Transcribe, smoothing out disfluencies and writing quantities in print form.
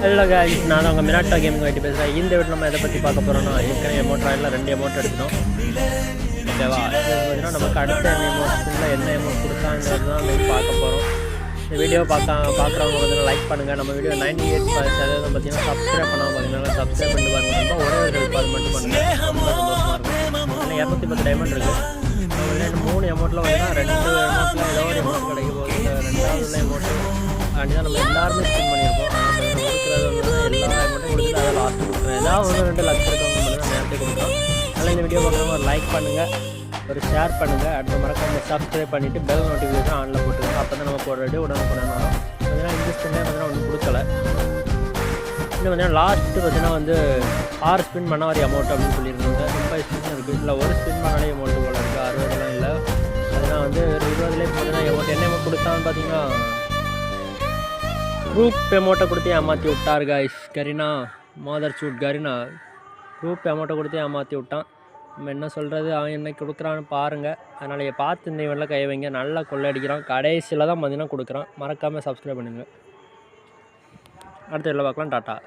Hello guys நான் உங்கள் மினாட்டா gaming வைட்டி பேசுகிறேன். இந்த வீட்டில் நம்ம எதை பற்றி பார்க்க போகிறோம்னா ஏற்கனவே எமௌண்ட் ராயில் 2 எமௌண்ட் எடுத்துட்டோம். ஓகேவா, இது பார்த்தீங்கன்னா நமக்கு அடுத்த எமௌண்ட்டில் என்ன எமௌண்ட் கொடுத்தாங்கிறது தான் நம்ம பார்க்க போகிறோம். இந்த வீடியோ பார்க்குறவங்க பார்த்தீங்கன்னா லைக் பண்ணுங்கள். நம்ம வீடியோ 98% பார்த்தீங்கன்னா சப்ஸ்கிரைப் பண்ணாமல் பார்த்தீங்கன்னா சப்ஸ்கிரைப் பண்ணிட்டு பாருங்கள். ரொம்ப ஒரே ஒரு ஹெல்ப் அது மட்டும் பண்ணுங்கள், ரொம்ப சந்தோஷமாக இருக்கும். ஏன்னா 210 டைமண்ட் இருக்குது. நம்ம 3 எமௌண்ட்டில் பார்த்தீங்கன்னா 2 எமௌண்ட்டில் ஏதோ ஒரு எமௌண்ட் கிடைக்கும் போது இந்த 2வது எமௌண்ட்டு அண்ட் தான் நம்ம எல்லாருமே ஸ்பின் பண்ணியிருக்கோம். கொடுக்குறது வந்து எல்லா அமௌண்ட்டும் கொடுத்துட்டு அதை லாஸ்ட்டு கொடுக்குறோம். ஏதாவது 1-2 லட்சம் இருக்கவங்க மட்டும் தான் நேரத்தை கொடுக்குறோம். அதனால் இந்த வீடியோ பார்க்குறவங்க ஒரு லைக் பண்ணுங்கள், ஒரு ஷேர் பண்ணுங்கள், அடுத்த மறக்காம சப்ஸ்கிரைப் பண்ணிவிட்டு பெல் நோட்டிஃபிகேஷன் ஆனில் போட்டுருங்க. அப்போ தான் நம்ம போடுற வீடியோ உடனுக்குடன் வரும். பார்த்தீங்கன்னா இன்வெஸ்ட் பண்ணி பார்த்தீங்கன்னா ஒன்றும் கொடுக்கல. இன்னும் பார்த்தீங்கன்னா லாஸ்ட்டு பார்த்தீங்கன்னா வந்து 6 ஸ்பின் பண்ண ஒரு அமௌண்ட் அப்படின்னு சொல்லியிருக்காங்க. 30 ஸ்பின் இருக்குது. இல்லை ஒரு ஸ்பின் பண்ணாலே அமௌண்ட்டு போல இருக்குது, 60 இல்லை. அதனால் வந்து ஒரு 20லேயே பார்த்தீங்கன்னா அமௌண்ட் என்ன அமௌண்ட் கொடுத்தான்னு பார்த்தீங்கன்னா குரூப் அமௌண்ட்டை கொடுத்து ஏமாற்றி விட்டார் காய்ஸ். கரீனா மாதர் சூட் கரீனா குரூப் அமௌண்ட்டை கொடுத்து ஏமாற்றி விட்டான். நம்ம என்ன சொல்கிறது, அவன் என்ன கொடுக்குறான்னு பாருங்கள். அதனால் பார்த்து இந்த இவனில் கை வைங்க. நல்லா கொள்ளடிக்கிறான். கடைசியில் தான் பார்த்தீங்கன்னா கொடுக்குறான். மறக்காமல் சப்ஸ்கிரைப் பண்ணுங்கள். அடுத்த வீடியோவில் பார்க்கலாம். டாட்டா.